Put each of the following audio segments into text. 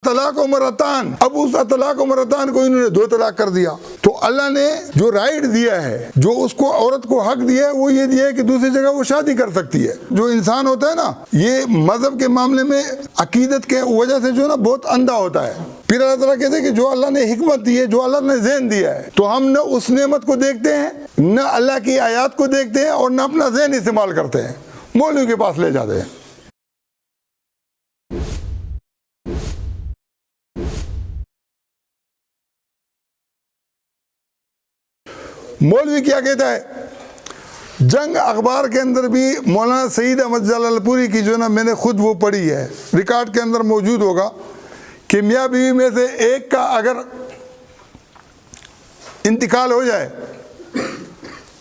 طلاق و مرتان، اب اس طلاق و مرتان کو انہوں نے 2 طلاق کر دیا۔ تو اللہ نے جو رائٹ دیا ہے، جو اس کو عورت کو حق دیا ہے، وہ یہ دیا ہے کہ دوسری جگہ وہ شادی کر سکتی ہے۔ جو انسان ہوتا ہے نا، یہ مذہب کے معاملے میں عقیدت کے وجہ سے جو ہے نا بہت اندھا ہوتا ہے۔ پھر اللہ تعالیٰ کہتے ہیں کہ جو اللہ نے حکمت دی ہے، جو اللہ نے ذہن دیا ہے، تو ہم نہ اس نعمت کو دیکھتے ہیں، نہ اللہ کی آیات کو دیکھتے ہیں، اور نہ اپنا ذہن استعمال کرتے ہیں، مولوی کے پاس لے جاتے ہیں۔ مولوی کیا کہتا ہے؟ جنگ اخبار کے اندر بھی مولانا سعید احمد جلال پوری کی جو ہے نا میں نے خود وہ پڑھی ہے، ریکارڈ کے اندر موجود ہوگا کہ میاں بیوی میں سے ایک کا اگر انتقال ہو جائے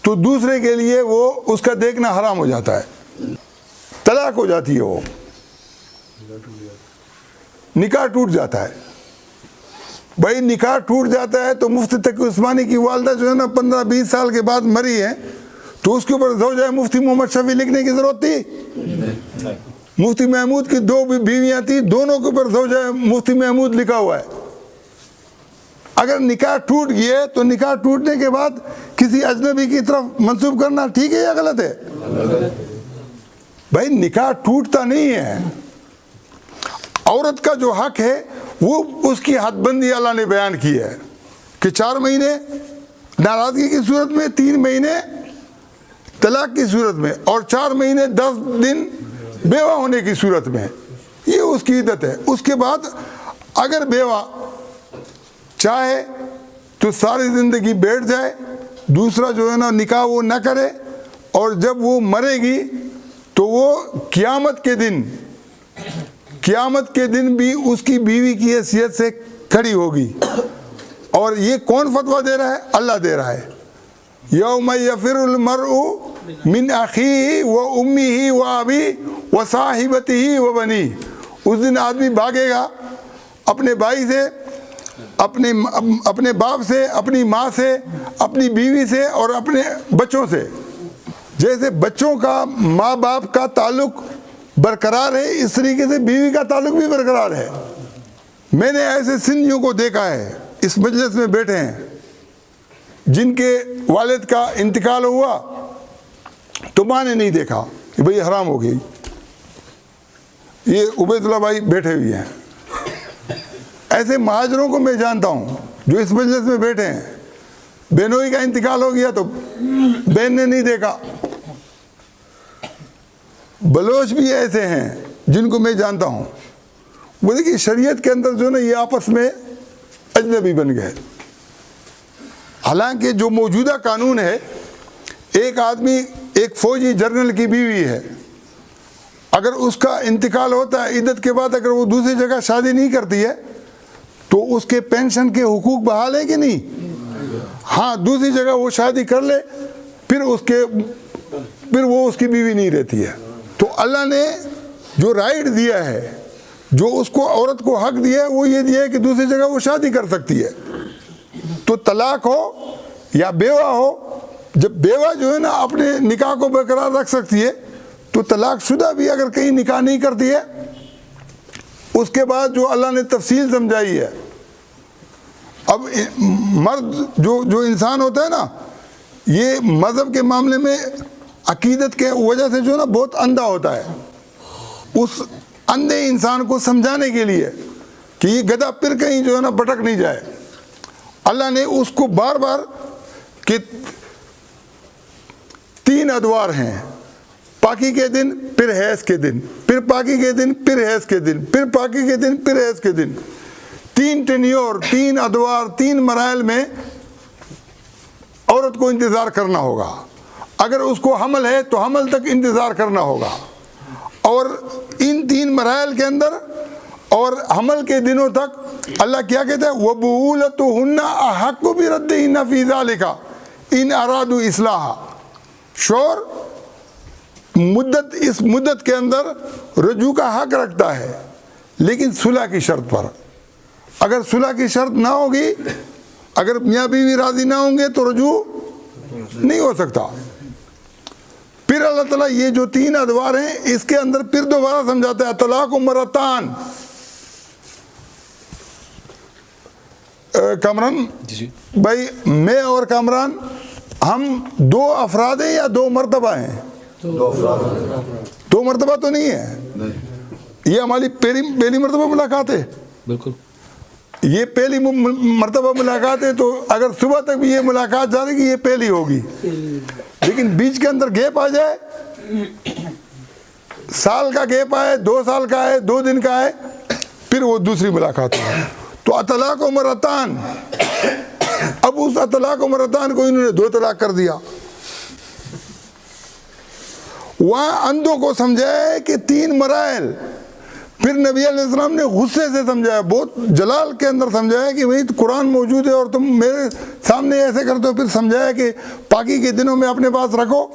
تو دوسرے کے لیے وہ اس کا دیکھنا حرام ہو جاتا ہے، طلاق ہو جاتی ہے، وہ نکاح ٹوٹ جاتا ہے۔ بھائی نکاح ٹوٹ جاتا ہے تو مفتی تقی عثمانی کی والدہ جو ہے نا 15-20 سال کے بعد مری ہے، تو اس کے اوپر زوجہ مفتی محمد شفیع لکھنے کی ضرورت تھی؟ مفتی محمود کی 2 بیویاں تھیں، دونوں کے اوپر زوجہ مفتی محمود لکھا ہوا ہے۔ اگر نکاح ٹوٹ گیا تو نکاح ٹوٹنے کے بعد کسی اجنبی کی طرف منسوب کرنا ٹھیک ہے یا غلط ہے؟ بھائی نکاح ٹوٹتا نہیں ہے۔ عورت کا جو حق ہے وہ اس کی حد بندی اللہ نے بیان کی ہے کہ 4 مہینے ناراضگی کی صورت میں، 3 مہینے طلاق کی صورت میں، اور 4 مہینے 10 دن بیوہ ہونے کی صورت میں، یہ اس کی عدت ہے۔ اس کے بعد اگر بیوہ چاہے تو ساری زندگی بیٹھ جائے، دوسرا جو ہے نا نکاح وہ نہ کرے، اور جب وہ مرے گی تو وہ قیامت کے دن بھی اس کی بیوی کی حیثیت سے کھڑی ہوگی۔ اور یہ کون فتویٰ دے رہا ہے؟ اللہ دے رہا ہے۔ یوم یفر المرء من اخیہ و امہ و ابیہ و صاحبتہ و بنیہ، اس دن آدمی بھاگے گا اپنے بھائی سے، اپنے باپ سے، اپنی ماں سے، اپنی بیوی سے، اور اپنے بچوں سے۔ جیسے بچوں کا ماں باپ کا تعلق برقرار ہے، اس طریقے سے بیوی کا تعلق بھی برقرار ہے۔ میں نے ایسے سندھیوں کو دیکھا ہے اس مجلس میں بیٹھے ہیں جن کے والد کا انتقال ہوا تو ماں نے نہیں دیکھا کہ بھئی حرام ہو گئی۔ یہ عبید اللہ بھائی بیٹھے ہوئے ہیں۔ ایسے مہاجروں کو میں جانتا ہوں جو اس مجلس میں بیٹھے ہیں، بہنوئی کا انتقال ہو گیا تو بہن نے نہیں دیکھا۔ بلوچ بھی ایسے ہیں جن کو میں جانتا ہوں، وہ دیکھیے شریعت کے اندر جو نا یہ آپس میں اجنبی بن گئے۔ حالانکہ جو موجودہ قانون ہے، ایک آدمی، ایک فوجی جنرل کی بیوی ہے، اگر اس کا انتقال ہوتا ہے عدت کے بعد، اگر وہ دوسری جگہ شادی نہیں کرتی ہے تو اس کے پینشن کے حقوق بحال ہے کہ نہیں؟ ہاں، دوسری جگہ وہ شادی کر لے پھر وہ اس کی بیوی نہیں رہتی ہے۔ تو اللہ نے جو رائٹ دیا ہے، جو اس کو عورت کو حق دیا ہے، وہ یہ دیا ہے کہ دوسری جگہ وہ شادی کر سکتی ہے۔ تو طلاق ہو یا بیوہ ہو، جب بیوہ جو ہے نا اپنے نکاح کو برقرار رکھ سکتی ہے، تو طلاق شدہ بھی اگر کہیں نکاح نہیں کرتی ہے، اس کے بعد جو اللہ نے تفصیل سمجھائی ہے، اب مرد جو انسان ہوتا ہے نا، یہ مذہب کے معاملے میں عقیدت کے وجہ سے جو ہے نا بہت اندھا ہوتا ہے۔ اس اندھے انسان کو سمجھانے کے لیے کہ یہ گدھا پھر کہیں جو ہے نا بھٹک نہیں جائے، اللہ نے اس کو بار بار کہ 3 ادوار ہیں، پاکی کے دن، پھر حیض کے دن، پھر پاکی کے دن، پھر حیض کے دن، پھر پاکی کے دن، پھر حیض کے دن، 3 ٹینیور، 3 ادوار، 3 مراحل میں عورت کو انتظار کرنا ہوگا۔ اگر اس کو حمل ہے تو حمل تک انتظار کرنا ہوگا، اور ان 3 مراحل کے اندر اور حمل کے دنوں تک اللہ کیا کہتا ہے؟ وَبُعُولَتُهُنَّ أَحَقُّ بِرَدِّهِنَّ فِي ذَلِكَ إِنْ أَرَادُوا إِصْلَاحًا۔ شور اس مدت کے اندر رجوع کا حق رکھتا ہے، لیکن صلح کی شرط پر۔ اگر صلح کی شرط نہ ہوگی، اگر میاں بیوی راضی نہ ہوں گے تو رجوع نہیں ہو سکتا۔ پھر اللہ تعالیٰ یہ جو 3 ادوار ہیں، اس کے اندر پھر دوبارہ سمجھاتا ہے طلاق و مرتان، کامران بھائی، میں اور کامران ہم 2 افراد ہیں یا 2 مرتبہ ہیں؟ 2 مرتبہ تو نہیں ہے، یہ ہماری پہلی مرتبہ ملاقات ہے. بالکل یہ پہلی مرتبہ ملاقات ہے، تو اگر صبح تک بھی یہ ملاقات جاری کی یہ پہلی ہوگی. لیکن بیچ کے اندر گیپ آ جائے، سال کا گیپ آئے، 2 سال کا ہے، 2 دن کا ہے، پھر وہ دوسری ملاقات ہے. تو اطلاق و مرتان، اب اس اطلاق و مرتان کو انہوں نے 2 طلاق کر دیا. وہاں اندھوں کو سمجھایا کہ 3 مراحل. پھر نبی علیہ السلام نے غصے سے سمجھایا، بہت جلال کے اندر سمجھایا کہ بھئی قرآن موجود ہے اور تم میرے سامنے ایسے کرتے ہو. پھر سمجھایا کہ پاکی کے دنوں میں اپنے پاس رکھو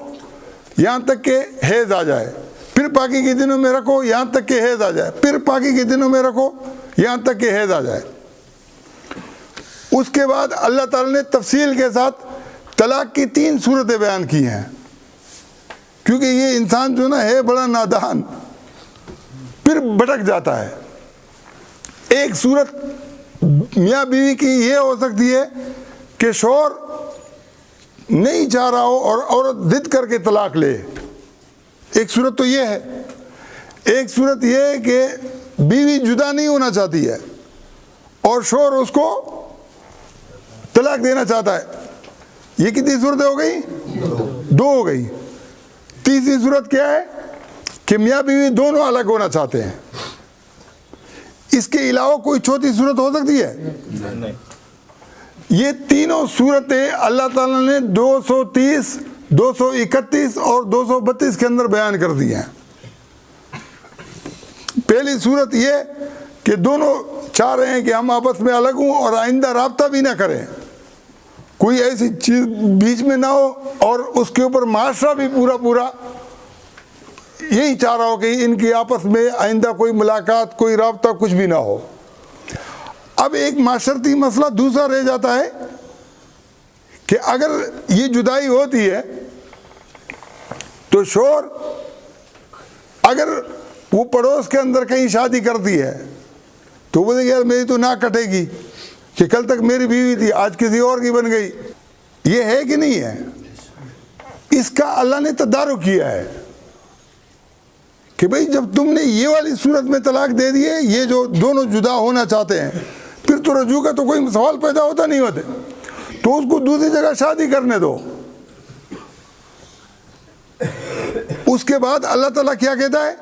یہاں تک کہ حیض آ جائے، پھر پاکی کے دنوں میں رکھو یہاں تک کہ حیض آ جائے، پھر پاکی کے دنوں میں رکھو یہاں تک کہ حیض آ جائے. اس کے بعد اللہ تعالیٰ نے تفصیل کے ساتھ طلاق کی 3 صورتیں بیان کی ہیں، کیونکہ یہ انسان جو نا ہے بڑا نادان، پھر بھٹک جاتا ہے. ایک صورت میاں بیوی کی یہ ہو سکتی ہے کہ شوہر نہیں چاہ رہا ہو اور عورت ضد کر کے طلاق لے، ایک صورت تو یہ ہے. ایک صورت یہ ہے کہ بیوی جدا نہیں ہونا چاہتی ہے اور شوہر اس کو طلاق دینا چاہتا ہے. یہ کتنی صورتیں ہو گئی؟ 2 ہو گئی. تیسری صورت کیا ہے کہ میاں بیوی دونوں الگ ہونا چاہتے ہیں. اس کے علاوہ کوئی چوتھی صورت ہو سکتی ہے؟ یہ تینوں صورتیں اللہ تعالیٰ نے 230 231 اور 232 کے اندر بیان کر دی ہیں. پہلی صورت یہ کہ دونوں چاہ رہے ہیں کہ ہم آپس میں الگ ہوں اور آئندہ رابطہ بھی نہ کریں، کوئی ایسی چیز بیچ میں نہ ہو، اور اس کے اوپر معاشرہ بھی پورا یہی چاہ رہا ہو کہ ان کی آپس میں آئندہ کوئی ملاقات، کوئی رابطہ کچھ بھی نہ ہو. اب ایک معاشرتی مسئلہ دوسرا رہ جاتا ہے کہ اگر یہ جدائی ہوتی ہے تو شوہر اگر وہ پڑوس کے اندر کہیں شادی کرتی ہے تو وہ یار میری تو ناک کٹے گی کہ کل تک میری بیوی تھی آج کسی اور کی بن گئی. یہ ہے کہ نہیں ہے؟ اس کا اللہ نے تدارک کیا ہے کہ بھئی جب تم نے یہ والی صورت میں طلاق دے دی ہے، یہ جو دونوں جدا ہونا چاہتے ہیں، پھر تو رجوع کا تو کوئی سوال پیدا ہوتا نہیں ہوتے، تو اس کو دوسری جگہ شادی کرنے دو. اس کے بعد اللہ تعالیٰ کیا کہتا ہے؟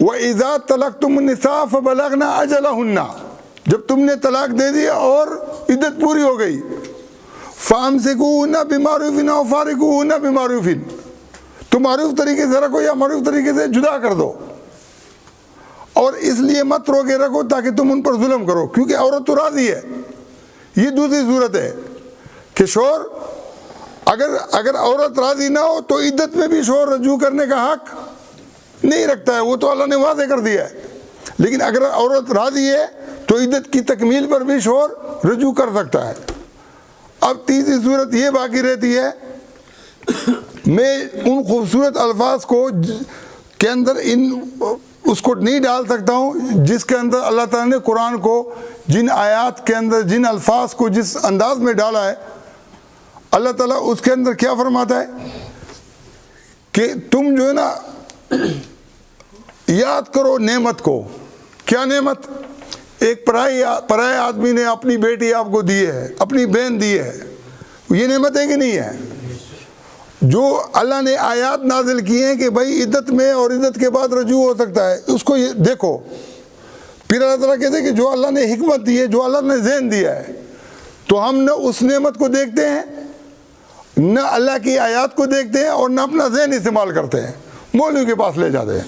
وَإِذَا طَلَقْتُمُ النِّسَاءَ فَبَلَغْنَ أَجَلَهُنَّ، جب تم نے طلاق دے دی اور عدت پوری ہو گئی، فَأَمْسِكُوهُنَّ بِمَعْرُوفٍ أَوْ فَارِقُوهُنَّ بِمَعْرُوفٍ، تو معروف طریقے سے رکھو یا معروف طریقے سے جدا کر دو. اور اس لیے مت رو کے رکھو تاکہ تم ان پر ظلم کرو، کیونکہ عورت تو راضی ہے. یہ دوسری صورت ہے کہ شوہر اگر عورت راضی نہ ہو تو عدت میں بھی شوہر رجوع کرنے کا حق نہیں رکھتا ہے، وہ تو اللہ نے واضح کر دیا ہے. لیکن اگر عورت راضی ہے تو عدت کی تکمیل پر بھی شوہر رجوع کر سکتا ہے. اب تیسری صورت یہ باقی رہتی ہے، میں ان خوبصورت الفاظ کو کے اندر اس کو نہیں ڈال سکتا ہوں جس کے اندر اللہ تعالیٰ نے قرآن کو جن آیات کے اندر جن الفاظ کو جس انداز میں ڈالا ہے. اللہ تعالیٰ اس کے اندر کیا فرماتا ہے کہ تم جو ہے نا یاد کرو نعمت کو. کیا نعمت؟ ایک پرائے آدمی نے اپنی بیٹی آپ کو دی ہے، اپنی بہن دی ہے، یہ نعمت ہے کہ نہیں ہے؟ جو اللہ نے آیات نازل کی ہیں کہ بھائی عدت میں اور عدت کے بعد رجوع ہو سکتا ہے، اس کو دیکھو. پھر اللہ تعالیٰ کہتے ہیں کہ جو اللہ نے حکمت دی ہے، جو اللہ نے ذہن دیا ہے، تو ہم نہ اس نعمت کو دیکھتے ہیں، نہ اللہ کی آیات کو دیکھتے ہیں، اور نہ اپنا ذہن استعمال کرتے ہیں، مولوی کے پاس لے جاتے ہیں.